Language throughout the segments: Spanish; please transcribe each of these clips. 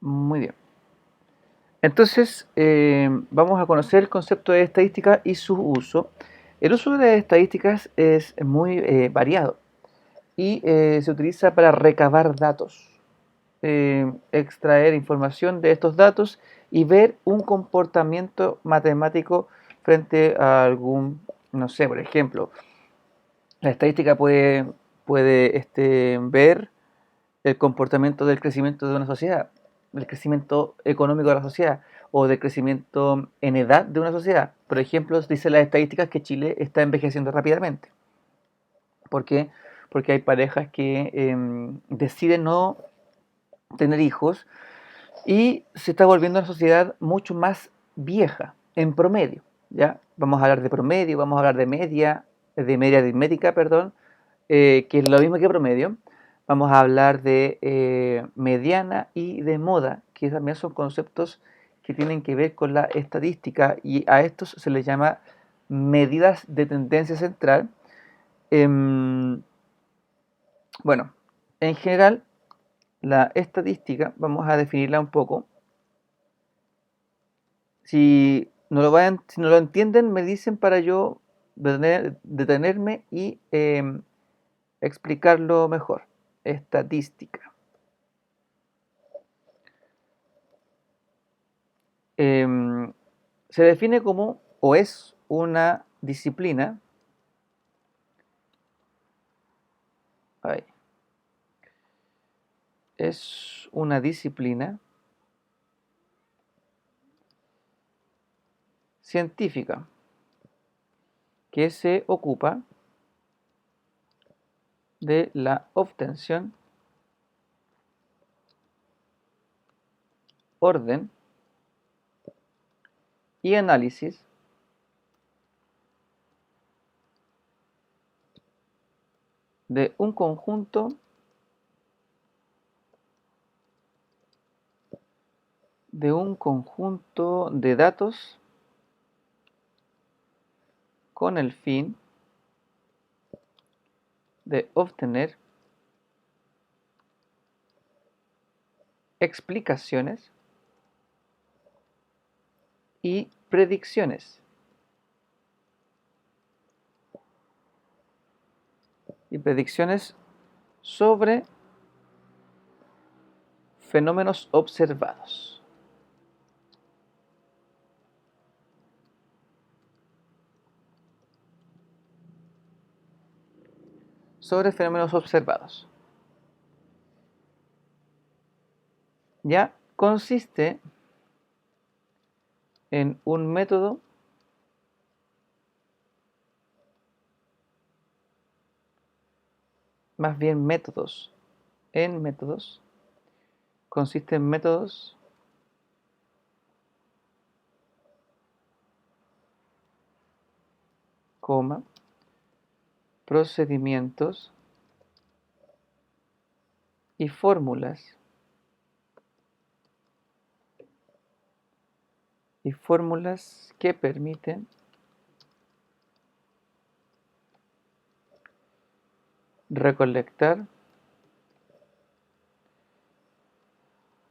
Muy bien. Entonces, vamos a conocer el concepto de estadística y su uso. El uso de las estadísticas es muy variado y se utiliza para recabar datos, extraer información de estos datos y ver un comportamiento matemático frente a algún, no sé, por ejemplo, la estadística puede ver el comportamiento del crecimiento de una sociedad, del crecimiento económico de la sociedad o del crecimiento en edad de una sociedad. Por ejemplo, dice las estadísticas que Chile está envejeciendo rápidamente. ¿Por qué? Porque hay parejas que deciden no tener hijos y se está volviendo una sociedad mucho más vieja en promedio. ¿Ya? Vamos a hablar de promedio, vamos a hablar de media aritmética, perdón, que es lo mismo que promedio. Vamos a hablar de mediana y de moda, que también son conceptos que tienen que ver con la estadística y a estos se les llama medidas de tendencia central. Em, bueno, en general, la estadística, vamos a definirla un poco. Si no lo entienden, me dicen para yo detenerme y explicarlo mejor. Estadística. Em, Se define como, o es una disciplina, ay, es una disciplina científica que se ocupa de la obtención, orden y análisis de un conjunto de datos con el fin de obtener explicaciones y predicciones. Y predicciones sobre fenómenos observados. Sobre fenómenos observados. Ya consiste en un método más bien métodos, consiste en métodos coma, procedimientos y fórmulas que permiten recolectar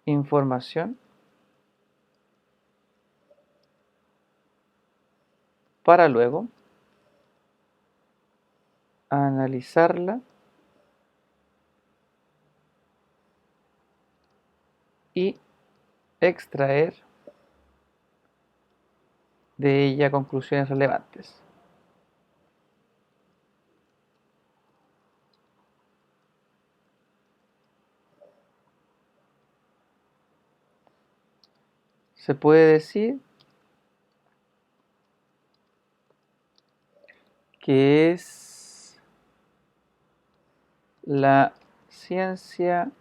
información para luego analizarla y extraer de ella conclusiones relevantes. Se puede decir que es la ciencia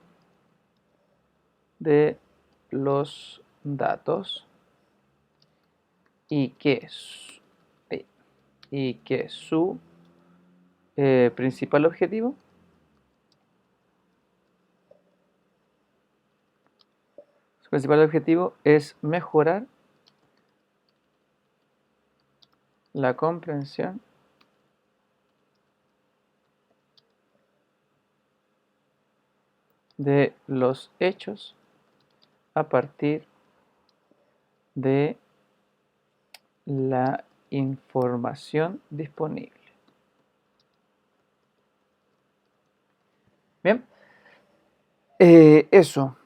de los datos y que su principal objetivo es mejorar la comprensión de los hechos a partir de la información disponible. Bien, eso.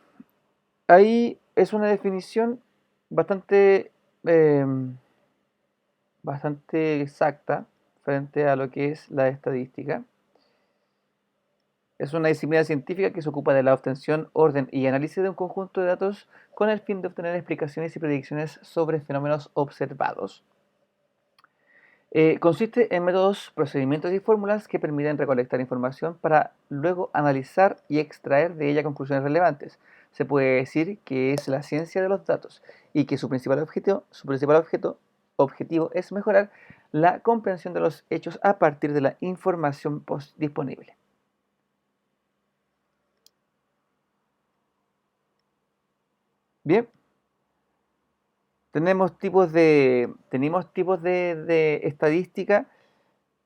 Ahí es una definición bastante, bastante exacta frente a lo que es la estadística. Es una disciplina científica que se ocupa de la obtención, orden y análisis de un conjunto de datos con el fin de obtener explicaciones y predicciones sobre fenómenos observados. Consiste en métodos, procedimientos y fórmulas que permiten recolectar información para luego analizar y extraer de ella conclusiones relevantes. Se puede decir que es la ciencia de los datos y que su principal objetivo es mejorar la comprensión de los hechos a partir de la información disponible. Bien, tenemos tipos de estadística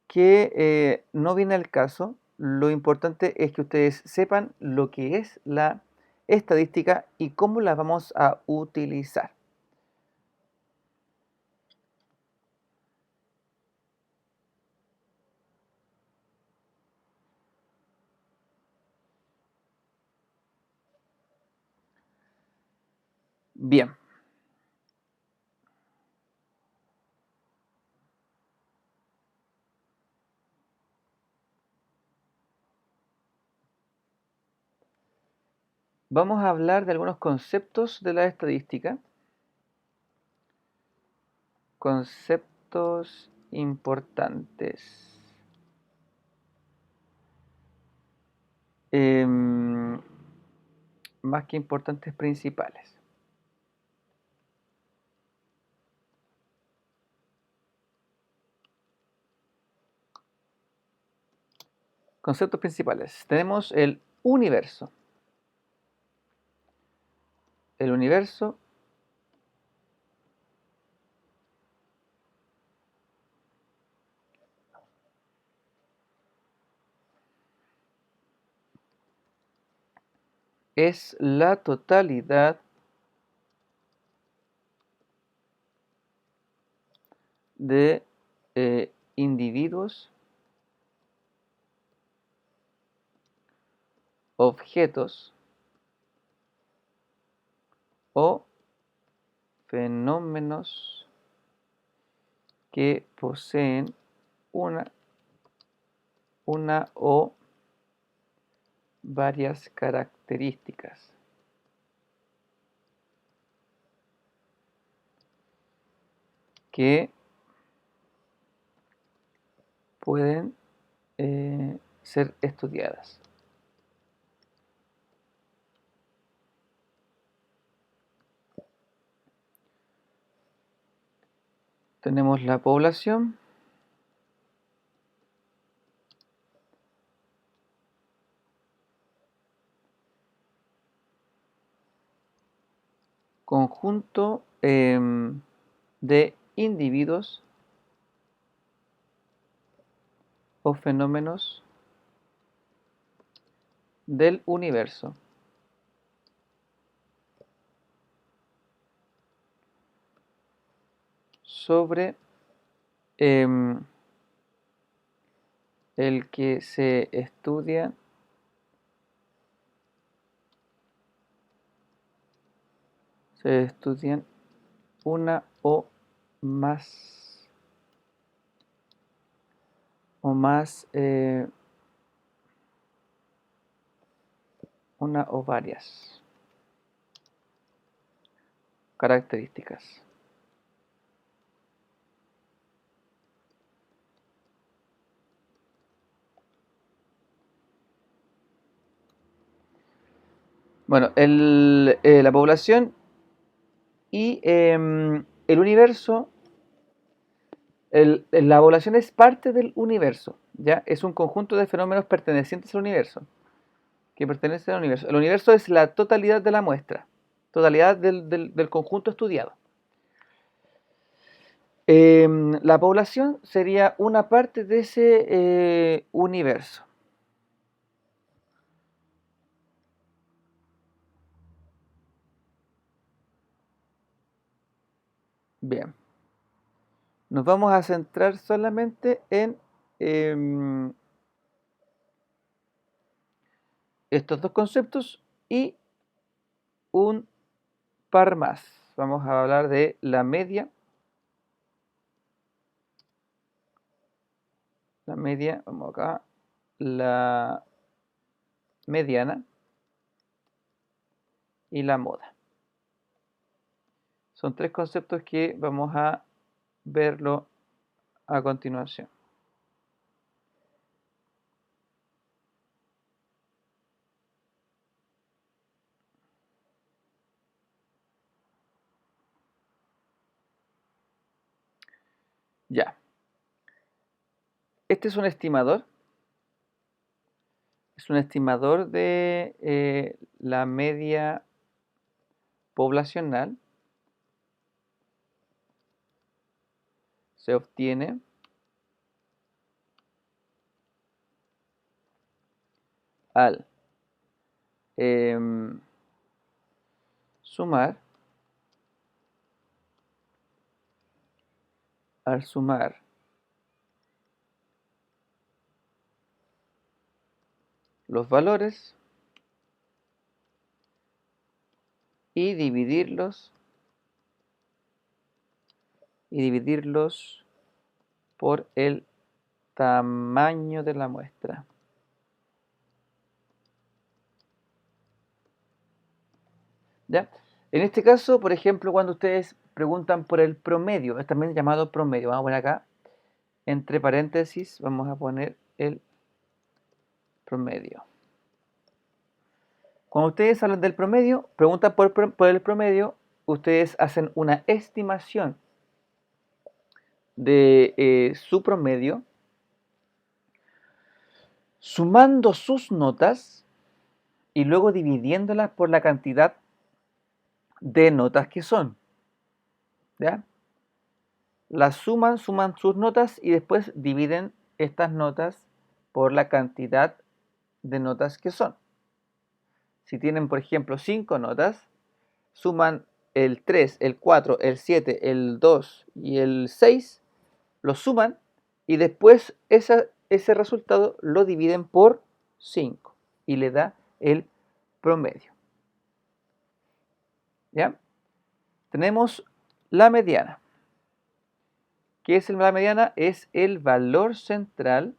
que no viene al caso. Lo importante es que ustedes sepan lo que es la estadística y cómo la vamos a utilizar. Bien, vamos a hablar de algunos conceptos de la estadística, conceptos importantes. Em, Más que importantes, principales. Conceptos principales. Tenemos el universo. El universo es la totalidad de individuos, objetos o fenómenos que poseen una, una o varias características que pueden ser estudiadas. Tenemos la población, conjunto de individuos o fenómenos del universo sobre el que se estudian una más o más una o varias características. Bueno, la población y el universo, la población es parte del universo, ¿ya? Es un conjunto de fenómenos pertenecientes al universo, que pertenecen al universo. El universo es la totalidad de la muestra, totalidad del conjunto estudiado. La población sería una parte de ese universo. Bien, nos vamos a centrar solamente en em, estos dos conceptos y un par más. Vamos a hablar de la media, vamos acá, la mediana y la moda. Son tres conceptos que vamos a verlo a continuación. Ya, este es un estimador de la media poblacional. Se obtiene al em, sumar, al sumar los valores y dividirlos por el tamaño de la muestra. ¿Ya? En este caso, por ejemplo, cuando ustedes preguntan por el promedio, es también llamado promedio, vamos a poner acá, entre paréntesis, vamos a poner el promedio. Cuando ustedes hablan del promedio, preguntan por el promedio, ustedes hacen una estimación de su promedio, sumando sus notas y luego dividiéndolas por la cantidad de notas que son. ¿Ya? Las suman sus notas y después dividen estas notas por la cantidad de notas que son. Si tienen, por ejemplo, 5 notas, suman el 3, el 4, el 7, el 2 y el 6, lo suman y después ese resultado lo dividen por 5 y le da el promedio. ¿Ya? Tenemos la mediana. ¿Qué es la mediana? Es el valor central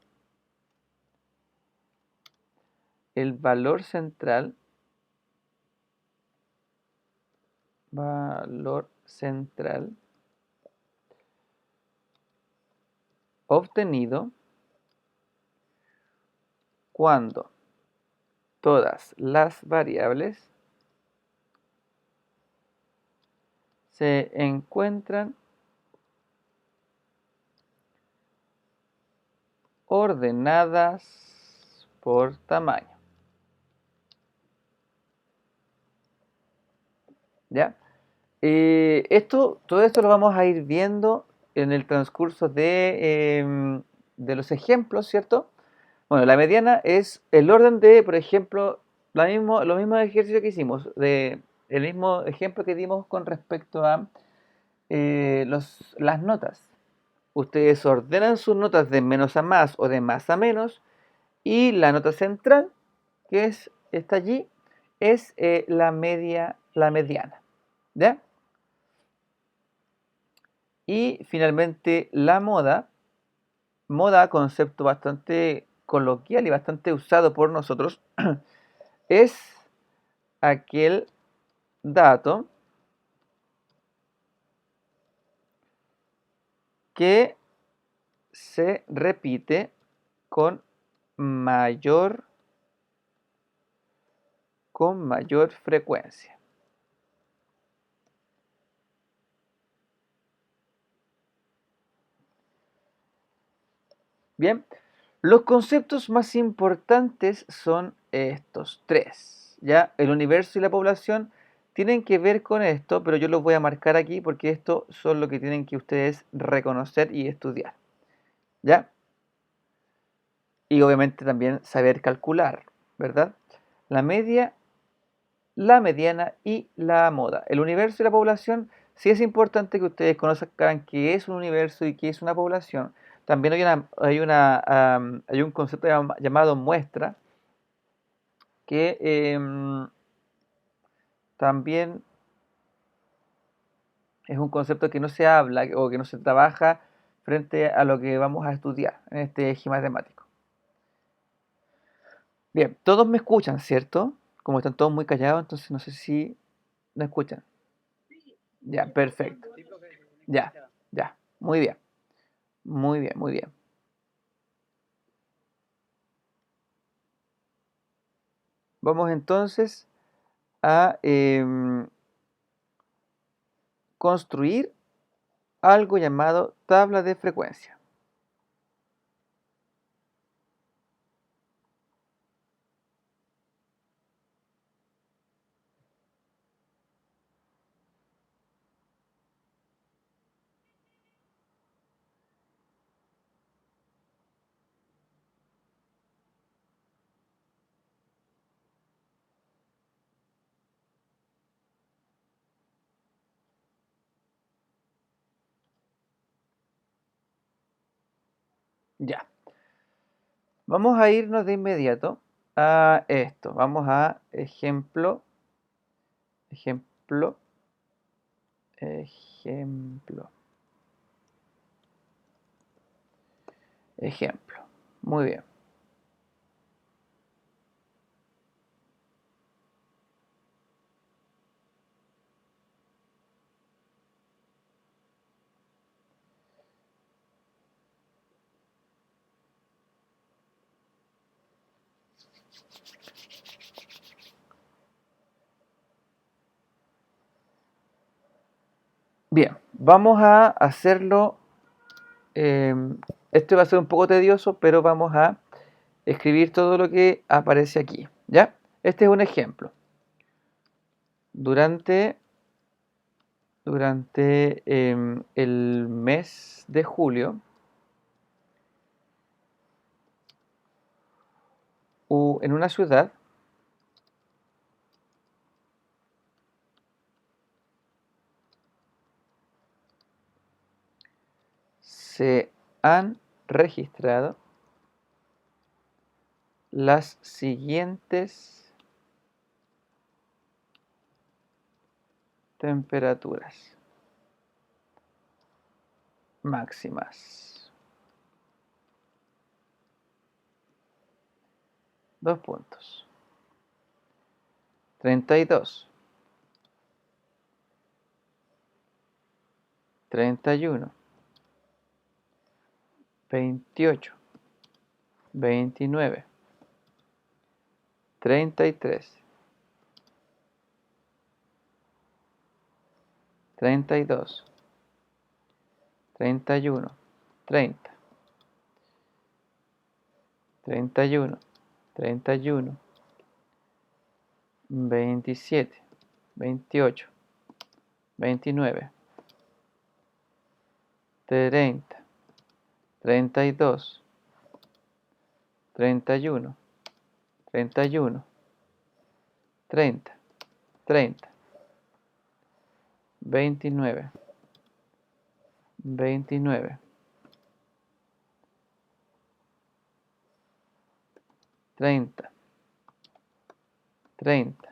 obtenido cuando todas las variables se encuentran ordenadas por tamaño. ¿Ya? Todo esto lo vamos a ir viendo en el transcurso de los ejemplos, ¿cierto? Bueno, la mediana es el orden de, por ejemplo, los mismos ejercicios que hicimos, el mismo ejemplo que dimos con respecto a las notas. Ustedes ordenan sus notas de menos a más o de más a menos y la nota central, que está allí, es la mediana. ¿Ya? Y finalmente la moda, concepto bastante coloquial y bastante usado por nosotros, es aquel dato que se repite con mayor frecuencia. Bien, los conceptos más importantes son estos tres. ¿Ya? El universo y la población tienen que ver con esto, pero yo los voy a marcar aquí porque esto son lo que tienen que ustedes reconocer y estudiar. ¿Ya? Y obviamente también saber calcular, ¿verdad? La media, la mediana y la moda. El universo y la población sí es importante que ustedes conozcan qué es un universo y qué es una población. También hay un concepto llamado muestra, que también es un concepto que no se habla o que no se trabaja frente a lo que vamos a estudiar en este eje matemático. Bien, todos me escuchan, ¿cierto? Como están todos muy callados, entonces no sé si me escuchan. Ya, perfecto. Ya, ya. Muy bien, muy bien, muy bien. Vamos entonces a construir algo llamado tabla de frecuencia. Ya. Vamos a irnos de inmediato a esto. Vamos a ejemplo, ejemplo, ejemplo, ejemplo. Muy bien. Bien, vamos a hacerlo. Esto va a ser un poco tedioso, pero vamos a escribir todo lo que aparece aquí. ¿Ya? Este es un ejemplo. Durante el mes de julio, en una ciudad se han registrado las siguientes temperaturas máximas. Dos puntos. 32, 31, 28, 29, 33, 32, 31, 30, 31, 31, 27, 28, 29, 30, 32, 31, 31, 30, 30, 29, 29, 30, 30,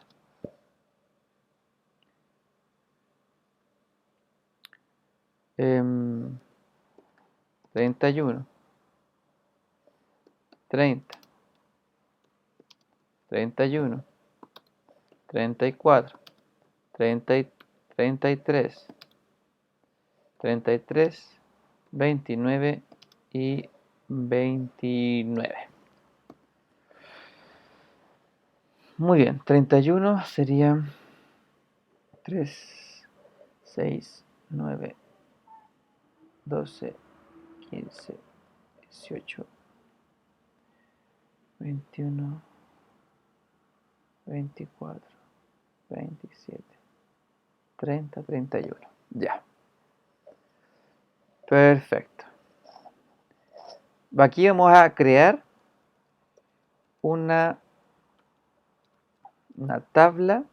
31, 30, 31, 34, 30, 33, 33, 29 y 29. Muy bien, 31 sería 3, 6, 9, 12, 15, 18, 21, 24, 27, 30, 31. Ya, perfecto. Aquí vamos a crear una, una tabla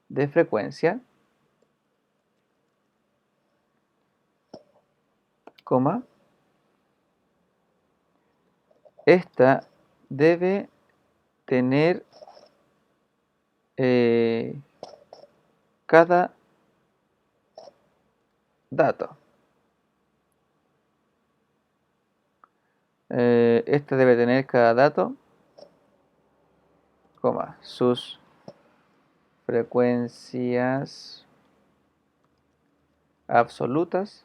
de frecuencia coma, esta debe tener cada dato. Esta debe tener cada dato, coma, sus frecuencias absolutas,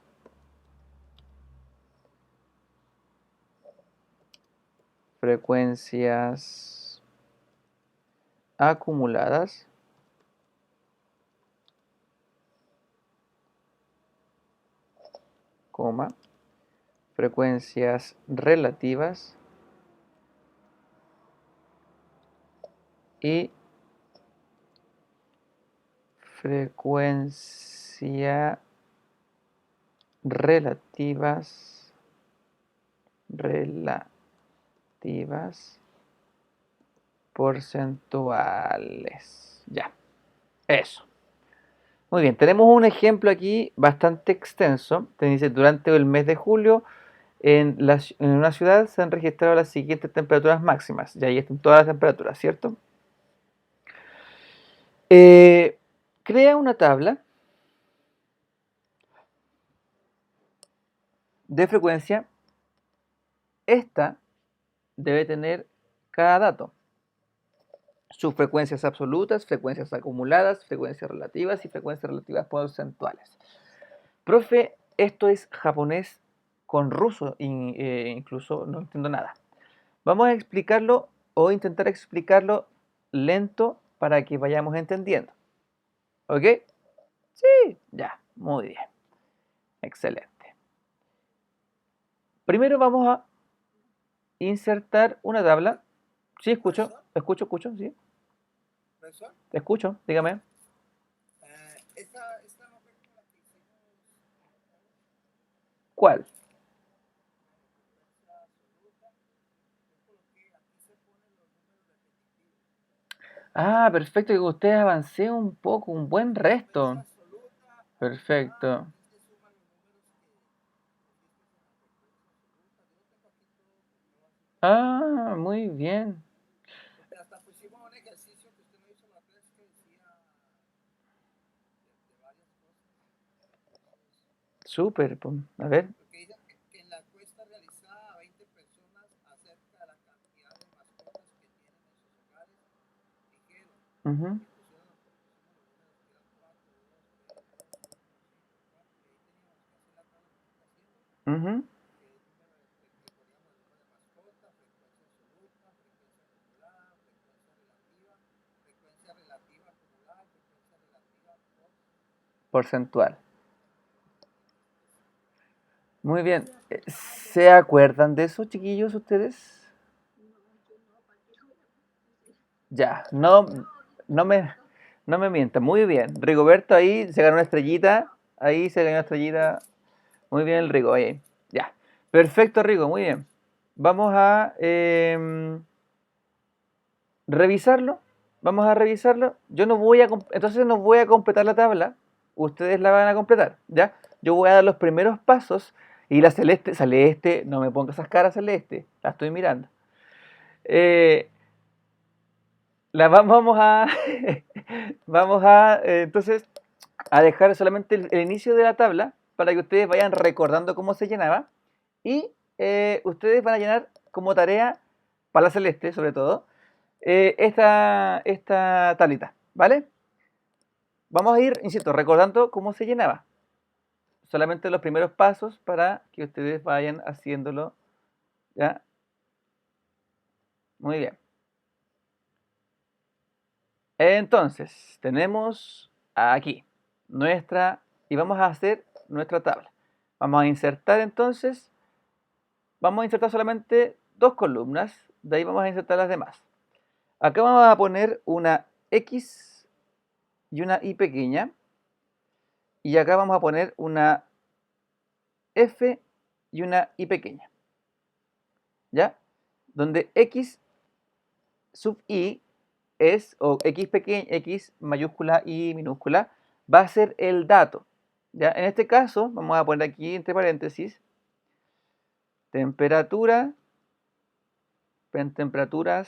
frecuencias acumuladas, coma, frecuencias relativas y frecuencia relativas porcentuales. Ya, eso. Muy bien, tenemos un ejemplo aquí bastante extenso. Te dice, durante el mes de julio en una ciudad se han registrado las siguientes temperaturas máximas. Y ahí están todas las temperaturas, ¿cierto? Crea una tabla de frecuencia. Esta debe tener cada dato. Sus frecuencias absolutas, frecuencias acumuladas, frecuencias relativas y frecuencias relativas porcentuales. Profe, esto es japonés con ruso, incluso no entiendo nada. Vamos a explicarlo o intentar explicarlo lento para que vayamos entendiendo. ¿Ok? Sí, ya, muy bien. Excelente. Primero vamos a insertar una tabla. Sí, escucho, escucho, sí. ¿Profesor? Te escucho, dígame. Esta no fue como la que hicimos ¿Cuál? frecuencia absoluta. Yo coloqué, aquí se ponen los números repetitivos. Ah, perfecto, que usted avancé un poco, un buen Frecuencia resto. absoluta, acumulada, Perfecto. aquí se suman los números que pusiste en la frecuencia absoluta. Yo lo tengo aquí todo como así. Ah, muy bien. Porque hasta pusimos un ejercicio que usted me hizo la vez que decía de varias cosas. Entonces, Súper, pues. A ver. porque dice que en la encuesta realizada a 20 personas acerca de la cantidad de mascotas que tienen en sus hogares, dijeron, Ujú, y pusimos los números que eran 4, 2, 3, 2, 1, 5, 4, y ahí teníamos que hacer la tabla que usted está haciendo, ujú. que es número que poníamos el número de mascota, frecuencia absoluta, frecuencia acumulada, frecuencia relativa acumulada, frecuencia relativa Porcentual. especial. Muy bien. ¿Se acuerdan de eso, chiquillos, ustedes? Ya, no me, no me mientan. Muy bien. Rigoberto ahí se ganó una estrellita. Ahí se ganó una estrellita. Muy bien el Rigo, ahí. Ya. Perfecto, Rigo, muy bien. Vamos a revisarlo. Vamos a revisarlo. Yo no voy a, entonces no voy a completar la tabla. Ustedes la van a completar, ¿ya? Yo voy a dar los primeros pasos y la Celeste, no me pongas esas caras, Celeste. La estoy mirando. Eh, vamos a, vamos a, entonces, a dejar solamente el inicio de la tabla para que ustedes vayan recordando cómo se llenaba y ustedes van a llenar como tarea para la Celeste, sobre todo, esta tablita, ¿vale? Vamos a ir, insisto, recordando cómo se llenaba. Solamente los primeros pasos para que ustedes vayan haciéndolo, ¿ya? Muy bien. Entonces, tenemos aquí y vamos a hacer nuestra tabla. Vamos a insertar entonces, vamos a insertar solamente dos columnas, de ahí vamos a insertar las demás. Acá vamos a poner una X y una Y pequeña, y acá vamos a poner una F y una Y pequeña, ¿ya? Donde X sub I es, o X pequeña, X mayúscula y minúscula, va a ser el dato. ¿Ya? En este caso, vamos a poner aquí entre paréntesis, temperatura, temperaturas,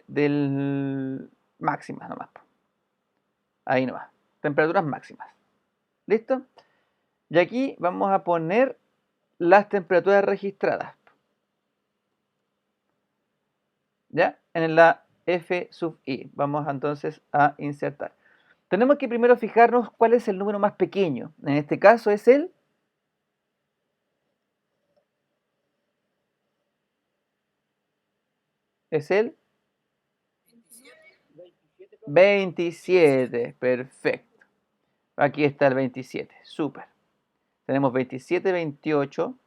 del máximas nomás. Ahí nomás. Temperaturas máximas. ¿Listo? Y aquí vamos a poner las temperaturas registradas. ¿Ya? En la F sub i. Vamos entonces a insertar. Tenemos que primero fijarnos cuál es el número más pequeño. En este caso es el... Es el 27. Perfecto. Aquí está el 27. Súper. Tenemos 27, 28.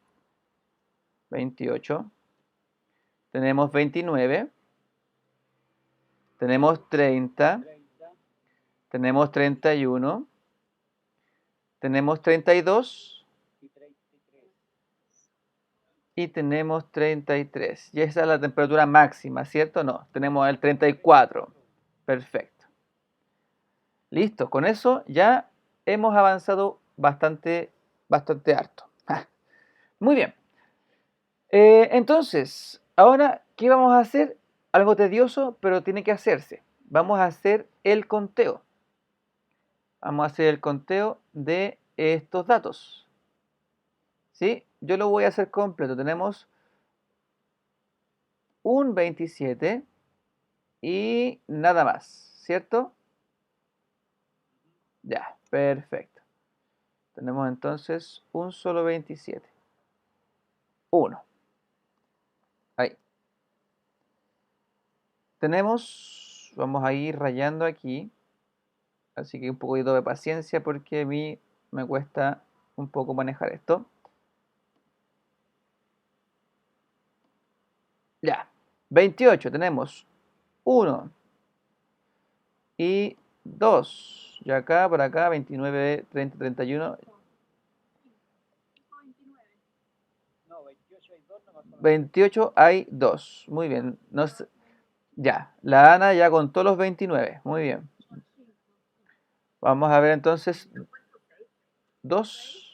Tenemos 29. Tenemos 30. Tenemos 31. Tenemos 32. Y tenemos 33. Y esa es la temperatura máxima, ¿cierto? No, tenemos el 34. Perfecto. Listo, con eso ya hemos avanzado bastante harto. Muy bien. Entonces, ahora, ¿qué vamos a hacer? Algo tedioso, pero tiene que hacerse. Vamos a hacer el conteo. Vamos a hacer el conteo de estos datos. ¿Sí? Yo lo voy a hacer completo. Tenemos un 27 y nada más, ¿cierto? Ya, perfecto. Tenemos entonces un solo 27. 1. Ahí. Tenemos, vamos a ir rayando aquí. Así que un poquito de paciencia porque a mí me cuesta un poco manejar esto. Ya, 28 tenemos 1 y 2. Y acá, por acá, 29, 30, 31. 28 hay 2. Muy bien. Ya, la Ana ya contó los 29. Muy bien. Vamos a ver entonces. 2.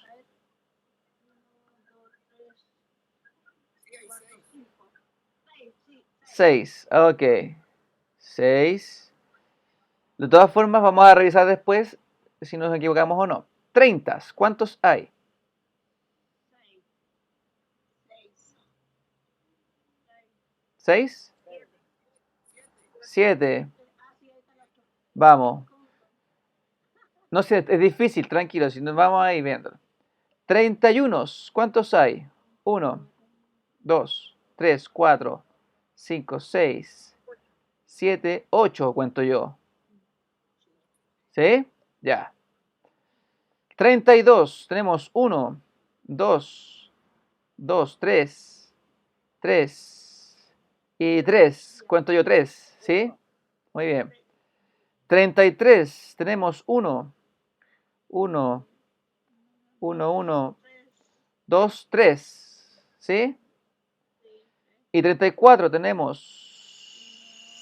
6. Ok. 6. De todas formas, vamos a revisar después si nos equivocamos o no. 30. ¿Cuántos hay? 6. 7. Vamos. No sé, es difícil, tranquilo, si nos vamos a ir viendo. 31. ¿Cuántos hay? 1, 2, 3, 4, 5, 6, 7, 8, cuento yo. ¿Sí? Ya. 32. Tenemos 1, 2, 3, 3 y 3. Cuento yo 3. ¿Sí? Muy bien. 33. Tenemos 1, 1, 1, 2, 3. ¿Sí? Y 34 tenemos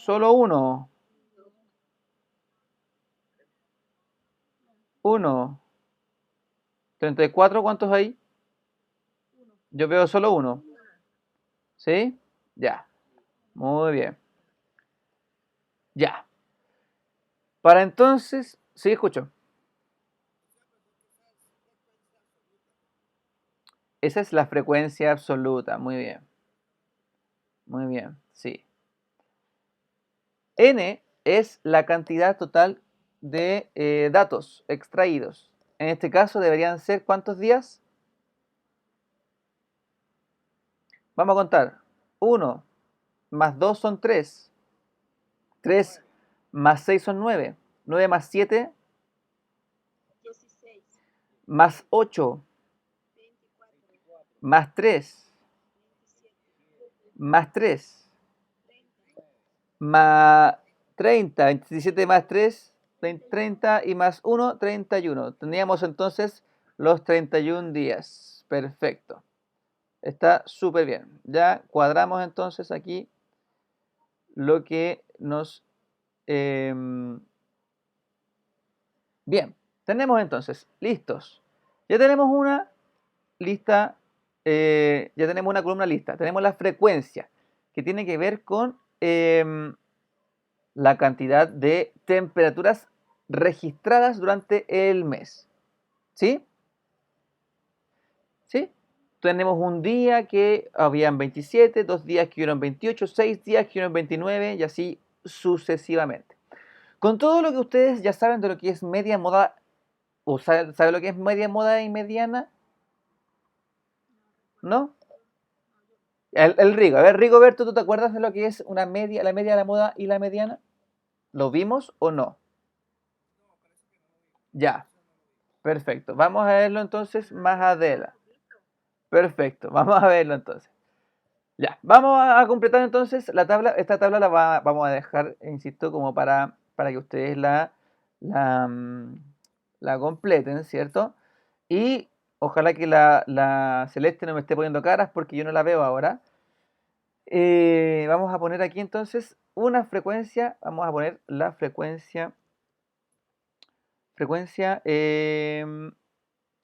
solo 1. 1. 34, ¿cuántos hay? Yo veo solo 1. ¿Sí? Ya. Muy bien. Ya. Para entonces, sí, escucho. Esa es la frecuencia absoluta. Muy bien. Muy bien, sí. N es la cantidad total de datos extraídos. En este caso deberían ser ¿cuántos días? Vamos a contar. 1 más 2 son 3. 3 más 6 son 9. 9 más 7. 16. Más 8. 24. Más 3. 27. Más 3. 30. Más 30. 27 más 3. 30 y más 1, 31. Teníamos entonces los 31 días. Perfecto. Está súper bien. Ya cuadramos entonces aquí lo que nos... bien. Tenemos entonces, listos. Ya tenemos una lista, ya tenemos una columna lista. Tenemos la frecuencia, que tiene que ver con la cantidad de temperaturas registradas durante el mes. ¿Sí? ¿Sí? Tenemos un día que habían 27, 2 días que hubieron 28, 6 días que hubieron 29 y así sucesivamente. Con todo lo que ustedes ya saben de lo que es media moda, o sabe lo que es media moda y mediana, ¿no? El Rigo. A ver, Rigoberto, ¿tú te acuerdas de lo que es una media, la media, la moda y la mediana? ¿Lo vimos o no? Ya, perfecto. Vamos a verlo entonces más adelante. Perfecto, vamos a verlo entonces. Ya, vamos a completar entonces la tabla. Esta tabla vamos a dejar, insisto, como para que ustedes la completen, ¿cierto? Y ojalá que la Celeste no me esté poniendo caras porque yo no la veo ahora. Vamos a poner aquí entonces una frecuencia. Vamos a poner la frecuencia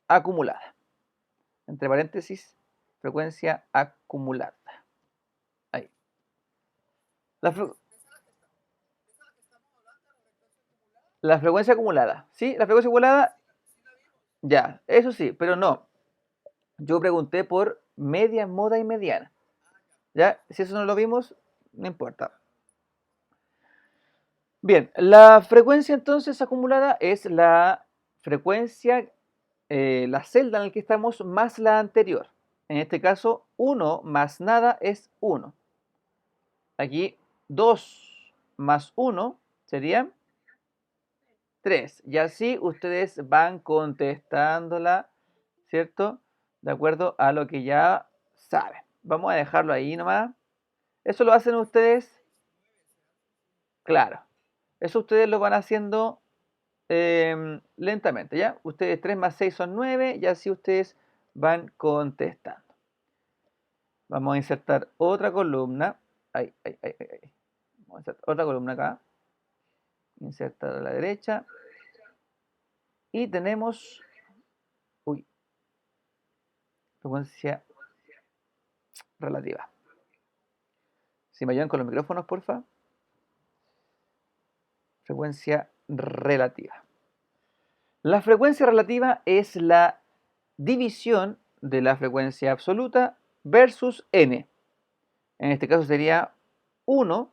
acumulada. Entre paréntesis, frecuencia acumulada. Ahí. La frecuencia acumulada. ¿Sí? La frecuencia acumulada. Ya, eso sí, pero no. Yo pregunté por media, moda y mediana. ¿Ya? Si eso no lo vimos, no importa. Bien, la frecuencia entonces acumulada es la frecuencia, la celda en la que estamos más la anterior. En este caso, 1 más nada es 1. Aquí 2 más 1 serían 3. Y así ustedes van contestándola, ¿cierto? De acuerdo a lo que ya saben. Vamos a dejarlo ahí nomás. Eso lo hacen ustedes, claro. Eso ustedes lo van haciendo lentamente, ¿ya? Ustedes 3 más 6 son 9 y así ustedes van contestando. Vamos a insertar otra columna. Ahí, ahí, ahí, ahí. Vamos a insertar otra columna acá. Insertar a la derecha. Y tenemos, uy, frecuencia relativa. Si me ayudan con los micrófonos, porfa. Frecuencia relativa. La frecuencia relativa es la división de la frecuencia absoluta versus n. En este caso sería 1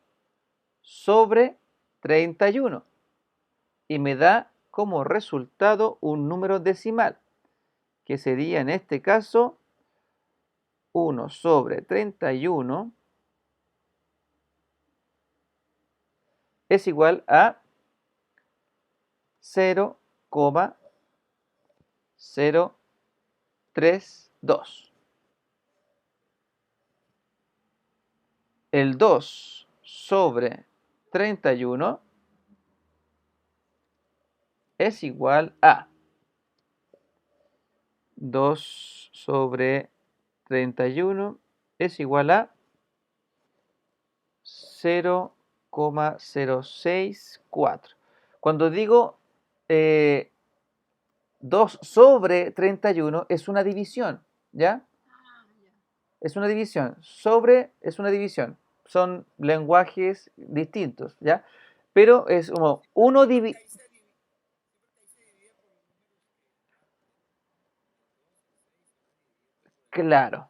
sobre 31. Y me da como resultado un número decimal, que sería en este caso 1 sobre 31 es igual a 0,032. El 2 sobre 31 es igual a 2 sobre 31 es igual a 0,064. Cuando digo 2 sobre 31 es una división, ¿ya? Es una división. Sobre es una división. Son lenguajes distintos, ¿ya? Pero es como 1 dividido. Claro,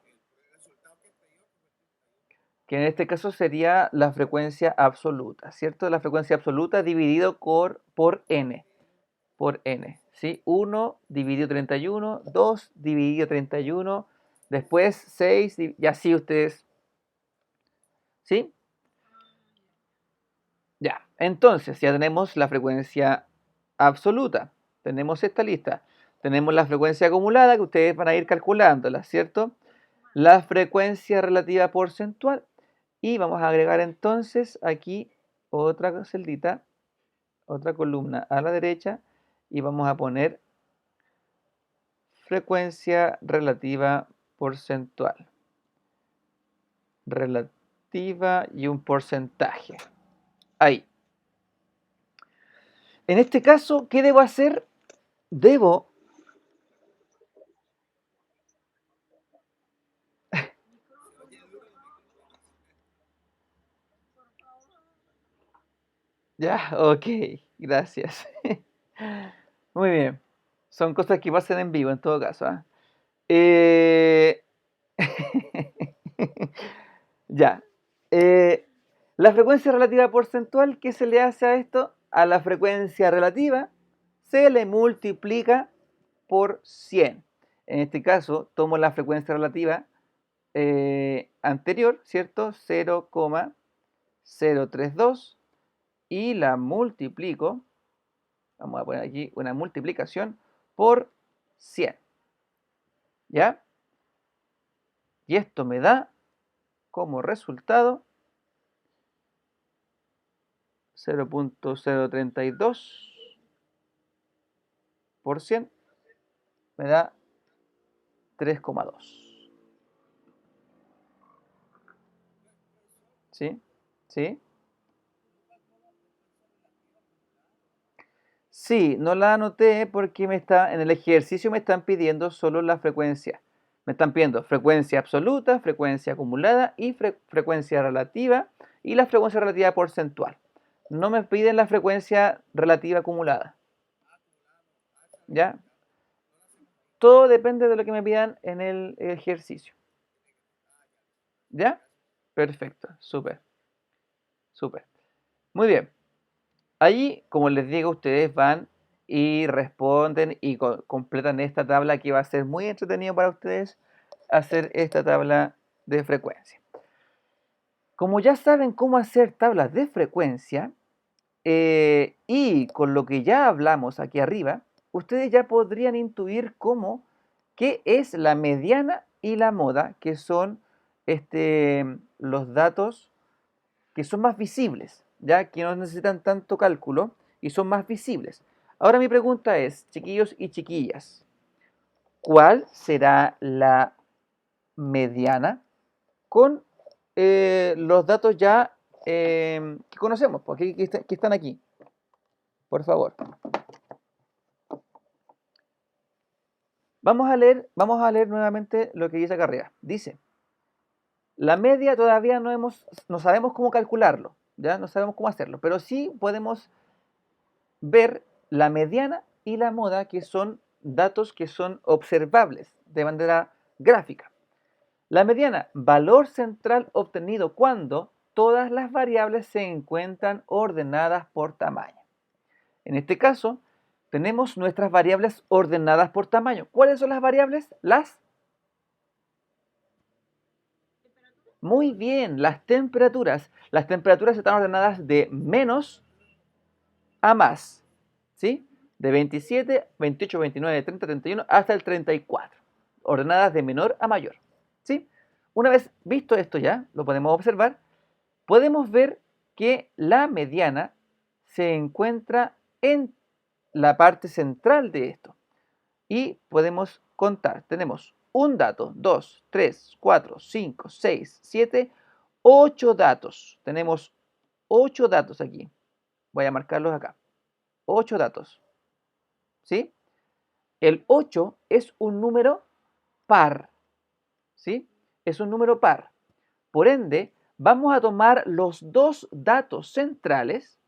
que en este caso sería la frecuencia absoluta, ¿cierto? La frecuencia absoluta dividido por n, ¿sí? 1 dividido 31, 2 dividido 31, después 6, y así ustedes, ¿sí? Ya, entonces ya tenemos la frecuencia absoluta, tenemos esta lista, tenemos la frecuencia acumulada que ustedes van a ir calculándola, ¿cierto? La frecuencia relativa porcentual y vamos a agregar entonces aquí otra celdita, otra columna a la derecha y vamos a poner frecuencia relativa porcentual. Relativa y un porcentaje. Ahí. En este caso, ¿qué debo hacer? debo, Se oye duro los micrófonos. ya, ok, gracias. Muy bien, son cosas que pasan en vivo en todo caso, ¿ah? Eh, Ya. Eh, la frecuencia relativa porcentual, ¿qué se le hace a esto? A la frecuencia relativa se le multiplica por 100. En este caso, tomo la frecuencia relativa anterior, ¿cierto? 0,032 y la multiplico, vamos a poner aquí una multiplicación por 100, ¿ya? Y esto me da como resultado 0,032%, me da 3,2. ¿Sí? ¿Sí? Sí, no la anoté porque en el ejercicio me están pidiendo solo la frecuencia. Me están pidiendo frecuencia absoluta, frecuencia acumulada y frecuencia relativa y la frecuencia relativa porcentual. No me piden la frecuencia relativa acumulada. ¿Ya? Todo depende de lo que me pidan en el ejercicio. ¿Ya? Perfecto, súper, súper. Muy bien. Allí, como les digo, ustedes van y responden y completan esta tabla que va a ser muy entretenido para ustedes hacer esta tabla de frecuencia. Como ya saben cómo hacer tablas de frecuencia y con lo que ya hablamos aquí arriba, ustedes ya podrían intuir qué es la mediana y la moda, que son los datos que son más visibles, ya que no necesitan tanto cálculo y son más visibles. Ahora mi pregunta es, chiquillos y chiquillas, ¿cuál será la mediana con los datos ya que conocemos, porque que están aquí? Por favor. Vamos a leer nuevamente lo que dice acá arriba. Dice, la media todavía no sabemos cómo calcularlo, ya no sabemos cómo hacerlo, pero sí podemos ver la mediana y la moda, que son datos que son observables de manera gráfica. La mediana, valor central obtenido cuando todas las variables se encuentran ordenadas por tamaño. En este caso, tenemos nuestras variables ordenadas por tamaño. ¿Cuáles son las variables? Muy bien, las temperaturas. Las temperaturas están ordenadas de menos a más, ¿sí? De 27, 28, 29, 30, 31 hasta el 34, ordenadas de menor a mayor, ¿sí? Una vez visto esto ya, lo podemos observar, podemos ver que la mediana se encuentra en la parte central de esto y podemos contar. Tenemos un dato, 2, 3, 4, 5, 6, 7, 8 datos. Tenemos 8 datos aquí. Voy a marcarlos acá. 8 datos, ¿sí? El 8 es un número par, ¿sí? Es un número par. Por ende, vamos a tomar los dos datos centrales,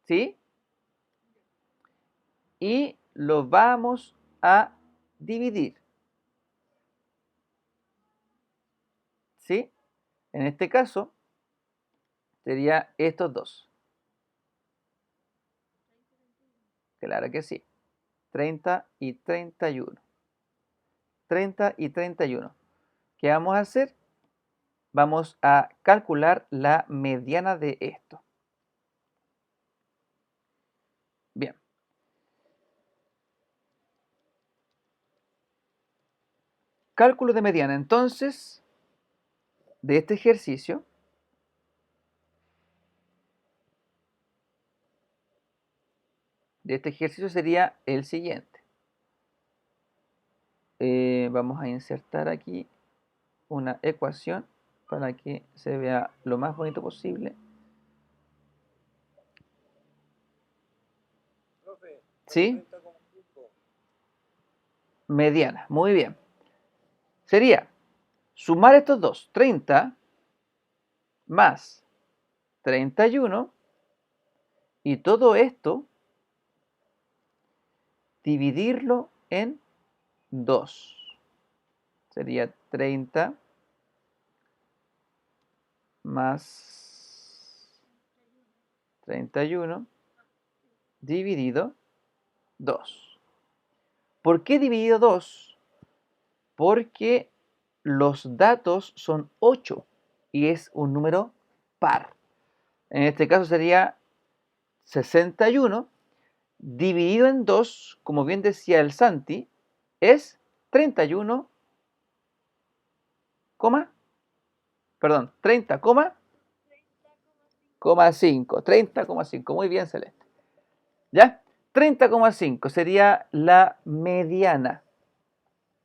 ¿sí? Y los vamos a dividir, ¿sí? En este caso, sería estos dos. Claro que sí. 30 y 31. 30 y 31. ¿Qué vamos a hacer? Vamos a calcular la mediana de esto. Bien. Cálculo de mediana. Entonces, de este ejercicio, sería el siguiente. Vamos a insertar aquí una ecuación para que se vea lo más bonito posible. Profe, ¿Sí? Mediana, muy bien. Sería sumar estos dos, 30 más 31, y todo esto dividirlo en 2. Sería 30 más 31 dividido 2. ¿Por qué dividido 2? Porque los datos son 8 y es un número par. En este caso sería 61 dividido en 2, como bien decía el Santi, es 31, perdón, 30,5. Muy bien, Celeste. ¿Ya? 30,5 sería la mediana.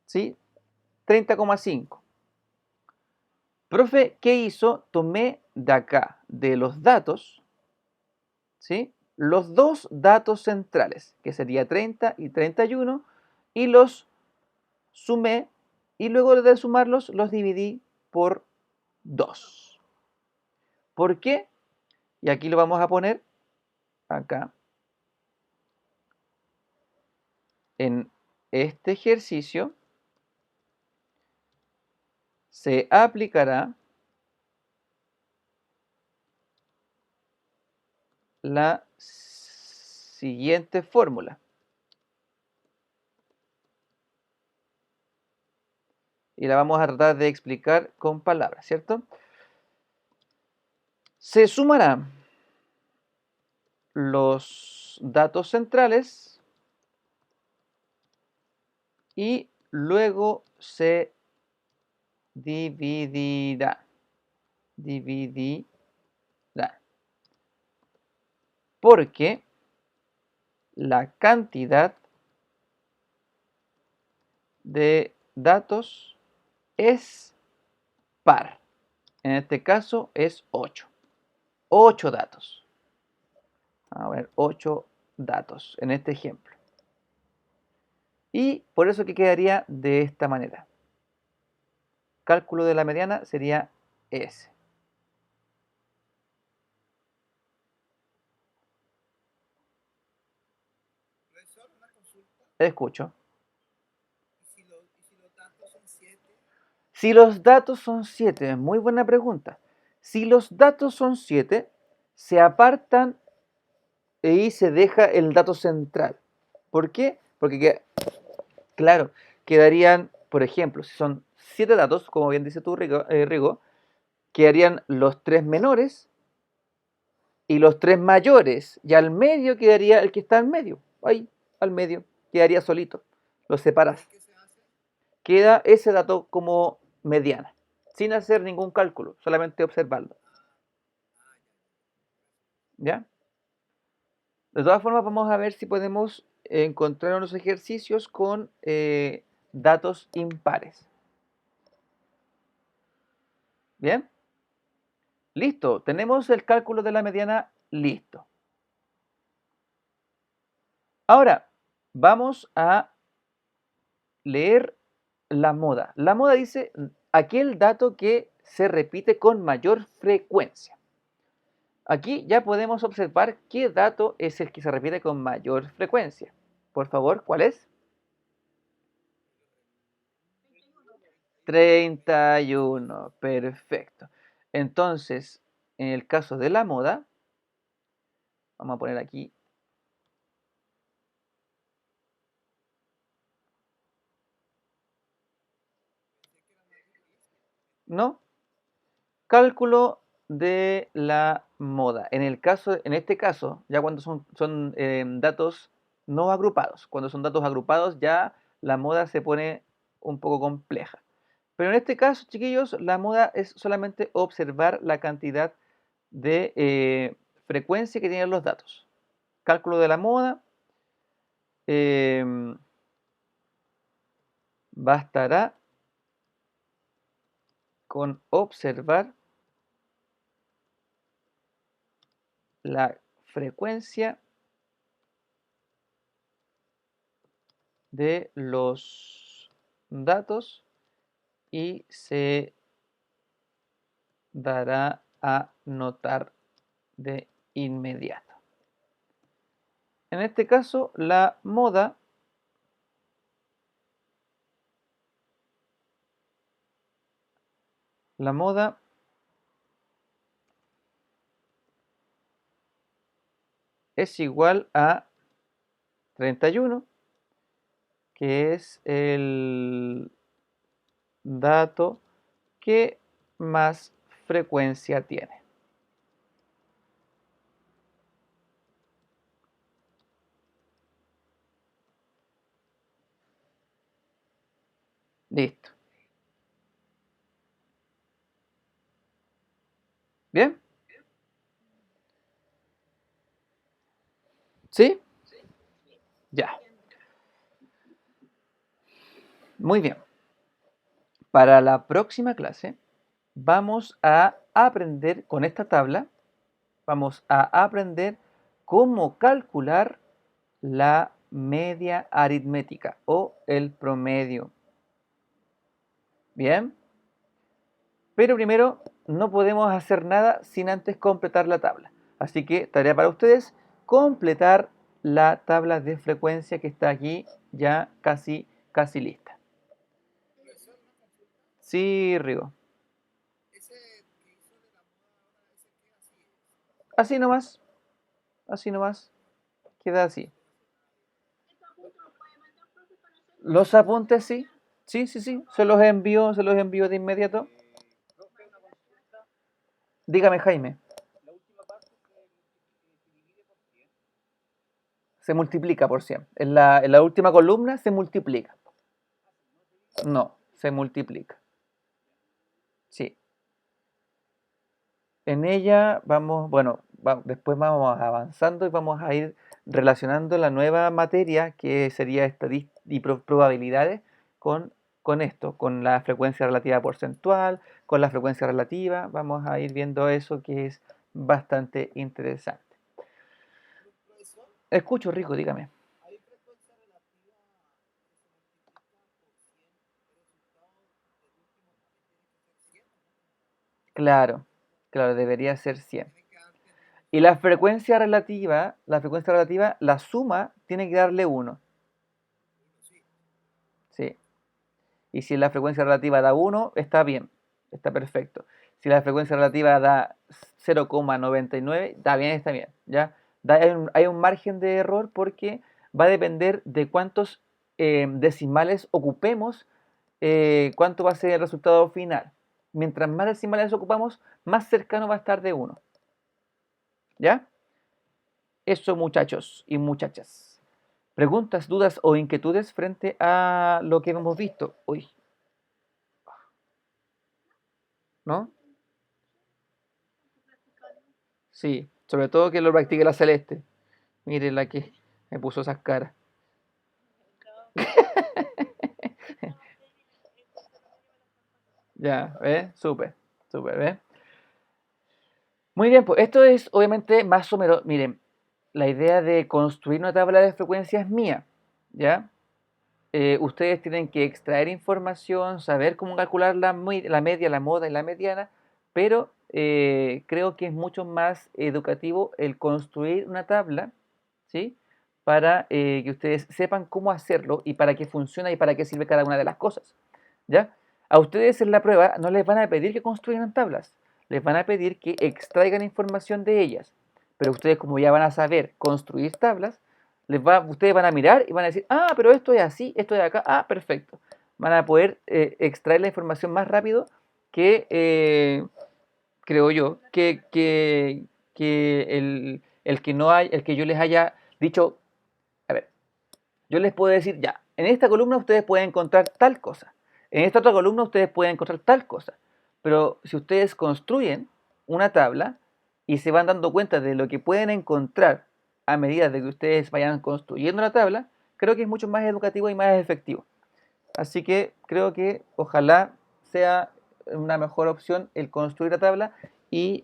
¿Sí? 30,5. Profe, ¿qué hizo? Tomé de acá, de los datos, ¿sí? Los dos datos centrales, que sería 30 y 31, y los sumé, y luego de sumarlos, los dividí por 2. ¿Por qué? Y aquí lo vamos a poner acá. En este ejercicio se aplicará la siguiente fórmula. Y la vamos a tratar de explicar con palabras, ¿cierto? Se sumarán los datos centrales y luego se dividirá. Porque la cantidad de datos es par. En este caso es 8. 8 datos. A ver, 8 datos en este ejemplo. Y por eso que quedaría de esta manera. Cálculo de la mediana sería S. Profesor, una consulta. Escucho. ¿Y si los datos son 7? Si los datos son 7, muy buena pregunta. Si los datos son 7, se apartan y se deja el dato central. ¿Por qué? Porque, claro, quedarían, por ejemplo, si son 7 datos, como bien dice tú, Rigo, quedarían los 3 menores y los 3 mayores, y al medio quedaría el que está al medio. Ahí, al medio, quedaría solito. Los separas. ¿Qué se hace? Queda ese dato como mediana, sin hacer ningún cálculo, solamente observarlo. ¿Ya? De todas formas, vamos a ver si podemos encontrar unos ejercicios con datos impares. ¿Bien? Listo, tenemos el cálculo de la mediana listo. Ahora, vamos a leer la moda. La moda dice aquel dato que se repite con mayor frecuencia. Aquí ya podemos observar qué dato es el que se repite con mayor frecuencia. Por favor, ¿cuál es? 31. Perfecto. Entonces, en el caso de la moda, vamos a poner aquí. ¿No? Cálculo de la moda. En este caso, ya cuando son datos no agrupados. Cuando son datos agrupados, ya la moda se pone un poco compleja. Pero en este caso, chiquillos, la moda es solamente observar la cantidad de frecuencia que tienen los datos. Cálculo de la moda. Bastará con observar la frecuencia de los datos y se dará a notar de inmediato. En este caso, la moda es igual a 31, que es el dato que más frecuencia tiene. Listo. ¿Bien? ¿Sí? Ya. Muy bien. Para la próxima clase vamos a aprender con esta tabla, vamos a aprender cómo calcular la media aritmética o el promedio. Bien. Pero primero no podemos hacer nada sin antes completar la tabla. Así que tarea para ustedes, completar la tabla de frecuencia que está aquí ya casi lista. Profesor, una consulta. Sí, Rigo. Ese que hizo de la moda ahora, ese que así es. Así nomás, queda así. ¿Este apunte lo puede mandar, profe, para hacerlo? Los apuntes sí, sí, se los envío de inmediato. Profe, una consulta. Dígame, Jaime, La última parte se divide por 100. se multiplica por 100. En la última columna se multiplica. No, se multiplica. Sí. En ella vamos, bueno, después vamos avanzando y vamos a ir relacionando la nueva materia que sería estadística y probabilidades con esto, con la frecuencia relativa porcentual, con la frecuencia relativa. Vamos a ir viendo eso que es bastante interesante. Profesor, Escucho, Rico, dígame. hay frecuencia relativa que se multiplica por 100. El resultado del último también tiene que ser 100, ¿no? Claro, debería ser 100. Me queda entendido. Y la frecuencia relativa, la suma tiene que darle 1. Uno, sí. Sí. Y si la frecuencia relativa da 1, está bien, está perfecto. Si la frecuencia relativa da 0,99, está bien, ¿ya? Hay un margen de error porque va a depender de cuántos decimales ocupemos, cuánto va a ser el resultado final. Mientras más decimales ocupamos, más cercano va a estar de 1. ¿Ya? Eso, muchachos y muchachas. ¿Preguntas, dudas o inquietudes frente a lo que hemos visto hoy? ¿No? Sí, sobre todo que lo practique la Celeste. Mire la que me puso esas caras. Ya, ¿ves? Súper, ¿ves? Muy bien, pues esto es obviamente más o menos, miren, la idea de construir una tabla de frecuencia es mía, ¿ya? Ustedes tienen que extraer información, saber cómo calcular la media, la moda y la mediana, pero creo que es mucho más educativo el construir una tabla, ¿sí? Para que ustedes sepan cómo hacerlo y para qué funciona y para qué sirve cada una de las cosas, ¿ya? A ustedes en la prueba no les van a pedir que construyan tablas, les van a pedir que extraigan información de ellas, pero ustedes como ya van a saber construir tablas, ustedes van a mirar y van a decir, ah, pero esto es así, esto es acá, ah, perfecto. Van a poder extraer la información más rápido que, creo yo, que el que yo les haya dicho, a ver, yo les puedo decir, ya, en esta columna ustedes pueden encontrar tal cosa, en esta otra columna ustedes pueden encontrar tal cosa, pero si ustedes construyen una tabla y se van dando cuenta de lo que pueden encontrar a medida de que ustedes vayan construyendo la tabla, creo que es mucho más educativo y más efectivo. Así que creo que ojalá sea una mejor opción el construir la tabla y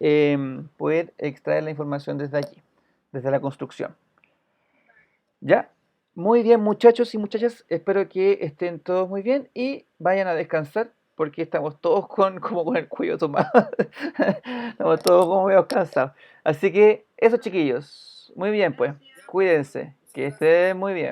poder extraer la información desde allí, desde la construcción. ¿Ya? Muy bien, muchachos y muchachas, espero que estén todos muy bien y vayan a descansar porque estamos todos como con el cuello tomado. Estamos todos como medio cansados. Así que eso, chiquillos. Muy bien, pues. Gracias. Ya, Cuídense. muchas Que gracias. estén muy bien.